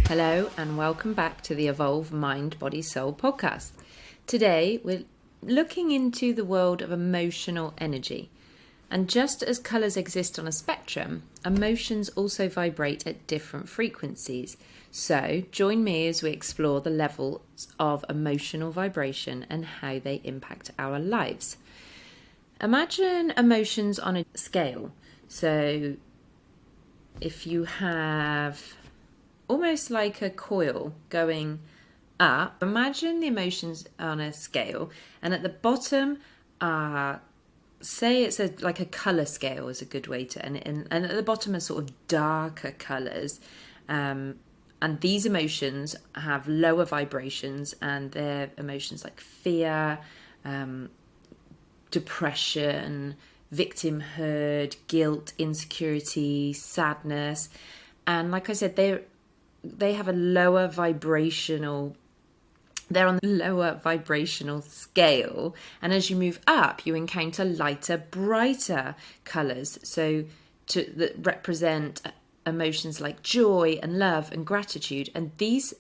Hello and welcome back to the Evolve Mind, Body, Soul podcast. Today we're looking into the world of emotional energy. And just as colours exist on a spectrum, emotions also vibrate at different frequencies. So join me as we explore the levels of emotional vibration and how they impact our lives. Imagine emotions on a scale. So if you have almost like a coil going up, imagine the emotions on a scale, and at the bottom say it's like a colour scale is a good way to, and at the bottom are sort of darker colours, and these emotions have lower vibrations, and they're emotions like fear, depression, victimhood, guilt, insecurity, sadness. And like I said, they have a lower vibrational, they're on the lower vibrational scale. And as you move up, you encounter lighter, brighter colours. So that represent emotions like joy and love and gratitude. And these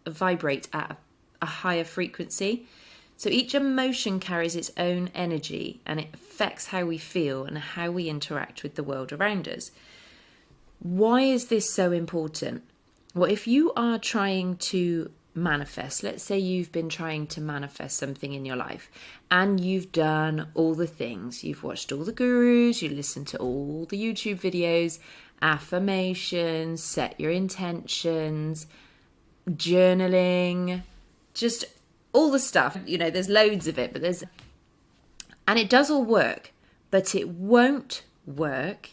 vibrate at a higher frequency. So each emotion carries its own energy, and it affects how we feel and how we interact with the world around us. Why is this so important? Well, if you are trying to manifest, let's say you've been trying to manifest something in your life and you've done all the things, you've watched all the gurus, you listened to all the YouTube videos, affirmations, set your intentions, journaling, just all the stuff, there's loads of it, and it does all work, but it won't work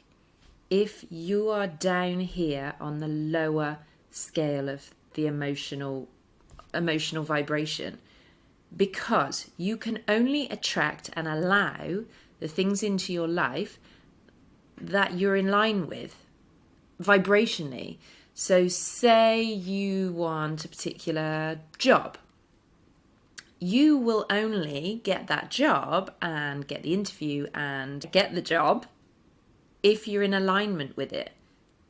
if you are down here on the lower scale of the emotional vibration, because you can only attract and allow the things into your life that you're in line with vibrationally. So say you want a particular job, you will only get that job and get the interview and get the job if you're in alignment with it.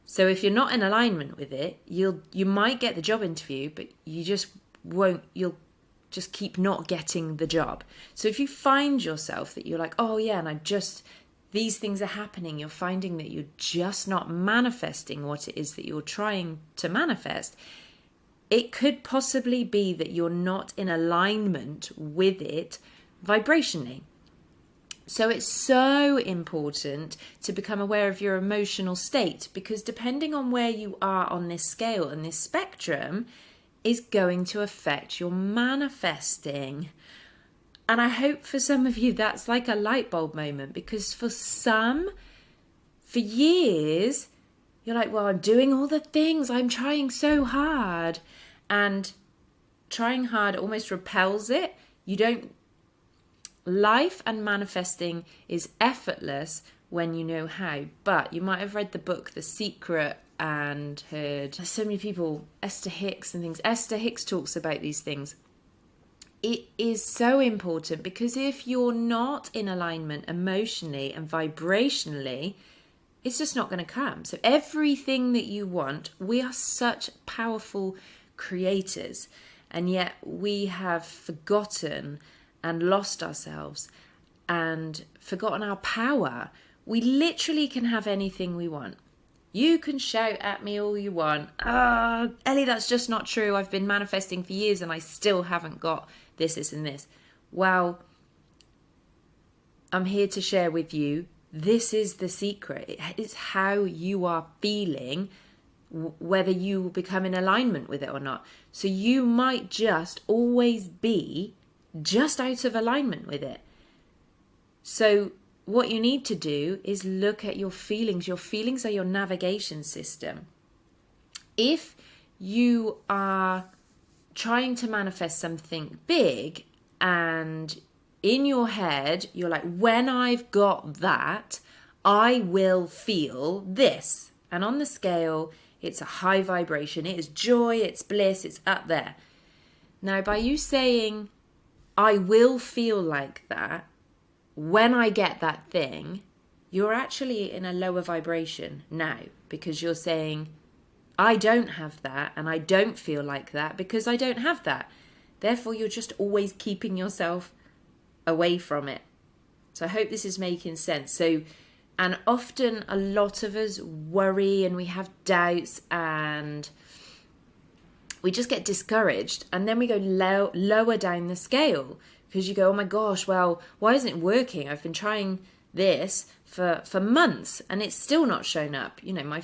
So if you're not in alignment with it, you might get the job interview, but you just won't, you'll just keep not getting the job. So if you find yourself that you're like, oh yeah, and these things are happening, you're finding that you're just not manifesting what it is that you're trying to manifest, it could possibly be that you're not in alignment with it vibrationally. So it's so important to become aware of your emotional state, because depending on where you are on this scale and this spectrum is going to affect your manifesting. And I hope for some of you that's like a light bulb moment, because for years, you're like, well, I'm doing all the things, I'm trying so hard. And trying hard almost repels it. Life and manifesting is effortless when you know how. But you might have read the book The Secret and heard so many people, Esther Hicks and things. Esther Hicks talks about these things. It is so important, because if you're not in alignment emotionally and vibrationally, it's just not going to come. So everything that you want, we are such powerful creators, and yet we have forgotten and lost ourselves and forgotten our power. We literally can have anything we want. You can shout at me all you want. Ellie, that's just not true. I've been manifesting for years and I still haven't got this, and this. Well, I'm here to share with you, this is the secret. It's how you are feeling, whether you will become in alignment with it or not. So you might just always be just out of alignment with it. So what you need to do is look at your feelings. Your feelings are your navigation system. If you are trying to manifest something big and in your head you're like, when I've got that, I will feel this. And on the scale, it's a high vibration. It is joy, it's bliss, it's up there. Now, by you saying, I will feel like that when I get that thing, you're actually in a lower vibration now, because you're saying, I don't have that, and I don't feel like that because I don't have that. Therefore, you're just always keeping yourself away from it. So I hope this is making sense. So, and often a lot of us worry and we have doubts and we just get discouraged, and then we go lower down the scale because you go, oh my gosh, well, why isn't it working? I've been trying this for months and it's still not shown up. You know,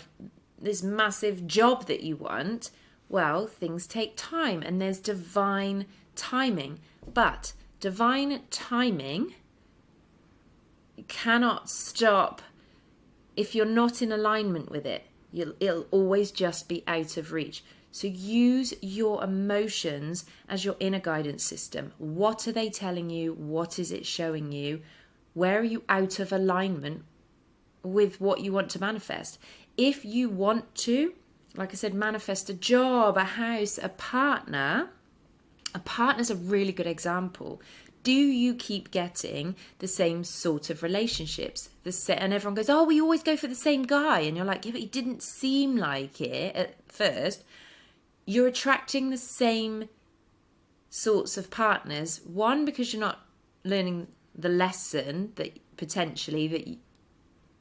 this massive job that you want, well, things take time and there's divine timing. But divine timing cannot stop if you're not in alignment with it. It'll always just be out of reach. So use your emotions as your inner guidance system. What are they telling you? What is it showing you? Where are you out of alignment with what you want to manifest? If you want to, like I said, manifest a job, a house, a partner's a really good example. Do you keep getting the same sort of relationships? And everyone goes, oh, we always go for the same guy. And you're like, yeah, but he didn't seem like it at first. You're attracting the same sorts of partners. One, because you're not learning the lesson that potentially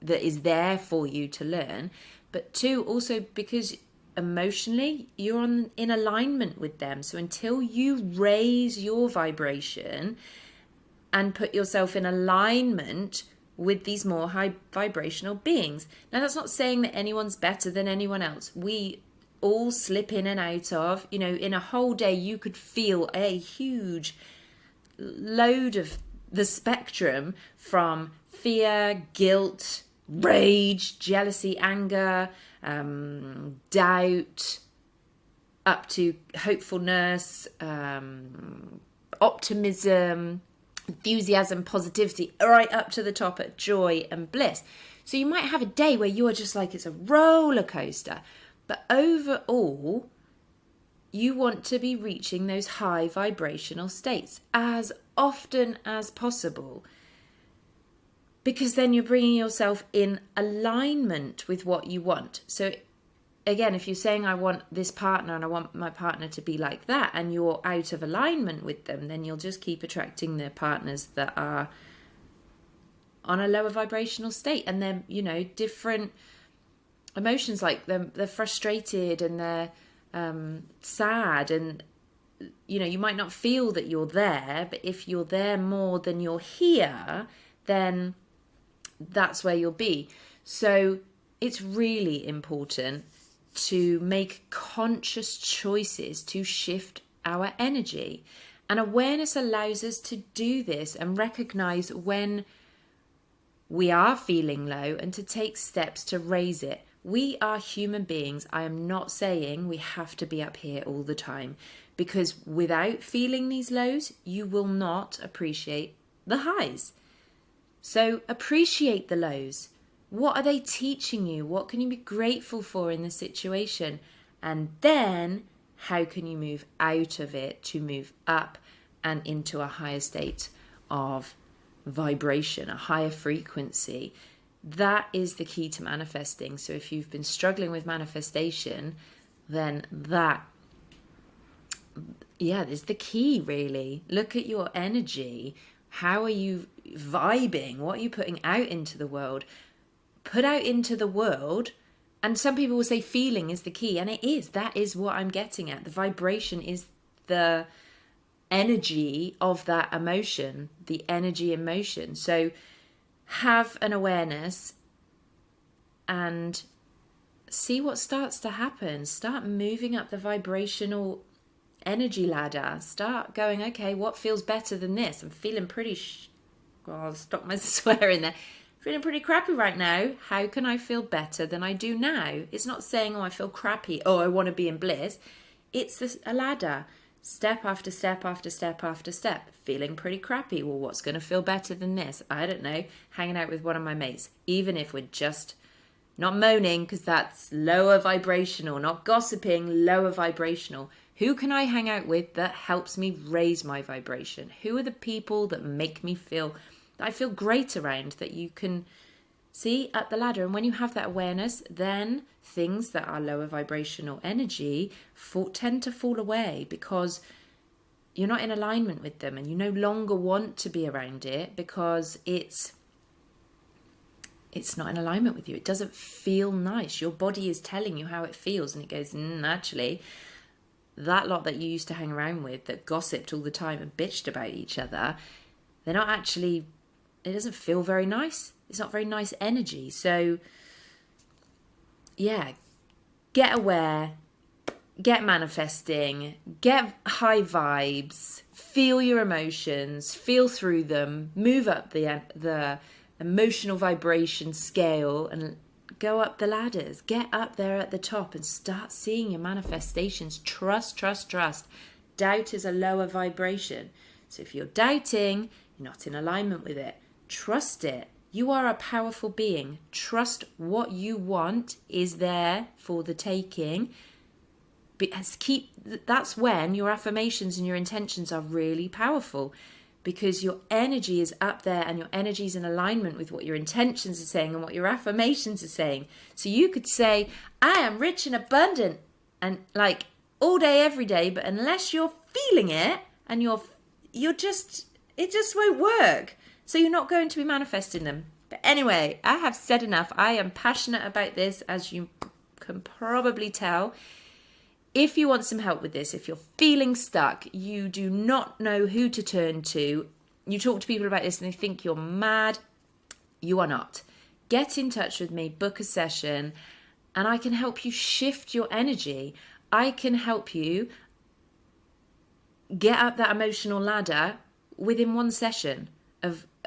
that is there for you to learn. But two, also because emotionally you're in alignment with them. So until you raise your vibration and put yourself in alignment with these more high vibrational beings. Now, that's not saying that anyone's better than anyone else. We all slip in and out of, you know, in a whole day you could feel a huge load of the spectrum from fear, guilt, rage, jealousy, anger, doubt, up to hopefulness, optimism, enthusiasm, positivity, right up to the top at joy and bliss. So you might have a day where you are just like, it's a roller coaster. But overall, you want to be reaching those high vibrational states as often as possible, because then you're bringing yourself in alignment with what you want. So again, if you're saying I want this partner and I want my partner to be like that, and you're out of alignment with them, then you'll just keep attracting the partners that are on a lower vibrational state, and they're, you know, different emotions, like they're frustrated and they're sad, and you know, you might not feel that you're there, but if you're there more than you're here, then that's where you'll be. So it's really important to make conscious choices to shift our energy, and awareness allows us to do this and recognize when we are feeling low and to take steps to raise it. We are human beings. I am not saying we have to be up here all the time, because without feeling these lows, you will not appreciate the highs. So appreciate the lows. What are they teaching you? What can you be grateful for in the situation? And then how can you move out of it to move up and into a higher state of vibration, a higher frequency? That is the key to manifesting. So if you've been struggling with manifestation, then that, is the key, really. Look at your energy. How are you vibing? What are you putting out into the world? Put out into the world. And some people will say feeling is the key. And it is. That is what I'm getting at. The vibration is the energy of that emotion, the energy emotion. So have an awareness and see what starts to happen. Start moving up the vibrational energy ladder. Start going, okay, what feels better than this? I'm feeling pretty, I'll stop my swearing there. Feeling pretty crappy right now. How can I feel better than I do now? It's not saying, oh, I feel crappy. Oh, I want to be in bliss. It's a ladder. Step after step after step after step. Feeling pretty crappy. Well, what's going to feel better than this? I don't know. Hanging out with one of my mates. Even if we're just not moaning, because that's lower vibrational. Not gossiping, lower vibrational. Who can I hang out with that helps me raise my vibration? Who are the people that make me feel, that I feel great around, that you can See, up the ladder. And when you have that awareness, then things that are lower vibrational energy tend to fall away, because you're not in alignment with them and you no longer want to be around it because it's not in alignment with you. It doesn't feel nice. Your body is telling you how it feels, and it goes, actually, that lot that you used to hang around with that gossiped all the time and bitched about each other, they're not actually, it doesn't feel very nice. It's not very nice energy. So, yeah, get aware, get manifesting, get high vibes, feel your emotions, feel through them, move up the emotional vibration scale and go up the ladders. Get up there at the top and start seeing your manifestations. Trust, trust, trust. Doubt is a lower vibration. So if you're doubting, you're not in alignment with it. Trust it. You are a powerful being. Trust what you want is there for the taking. That's when your affirmations and your intentions are really powerful, because your energy is up there and your energy is in alignment with what your intentions are saying and what your affirmations are saying. So you could say, I am rich and abundant, and like all day, every day, but unless you're feeling it and it just won't work. So you're not going to be manifesting them. But anyway, I have said enough. I am passionate about this, as you can probably tell. If you want some help with this, if you're feeling stuck, you do not know who to turn to, you talk to people about this and they think you're mad, you are not. Get in touch with me, book a session, and I can help you shift your energy. I can help you get up that emotional ladder within one session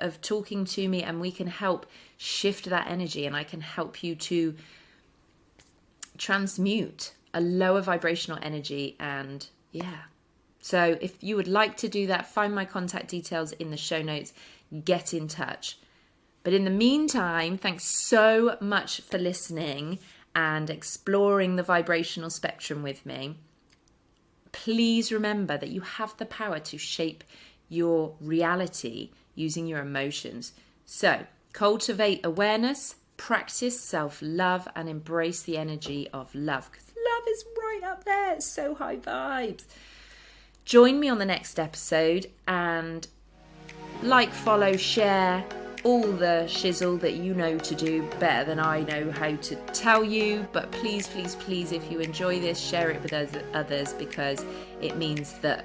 of talking to me, and we can help shift that energy, and I can help you to transmute a lower vibrational energy. And yeah, so if you would like to do that, find my contact details in the show notes, get in touch. But in the meantime, thanks so much for listening and exploring the vibrational spectrum with me. Please remember that you have the power to shape your reality using your emotions. So cultivate awareness, practice self-love, and embrace the energy of love, because love is right up there. It's so high vibes. Join me on the next episode, and like, follow, share all the shizzle that you know to do better than I know how to tell you. But please, please, please, if you enjoy this, share it with others, because it means that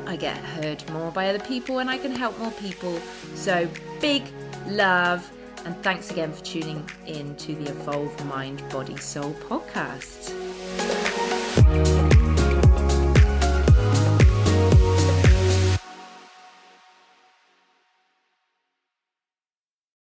I get heard more by other people and I can help more people. So big love, and thanks again for tuning in to the Evolve Mind, Body, Soul podcast.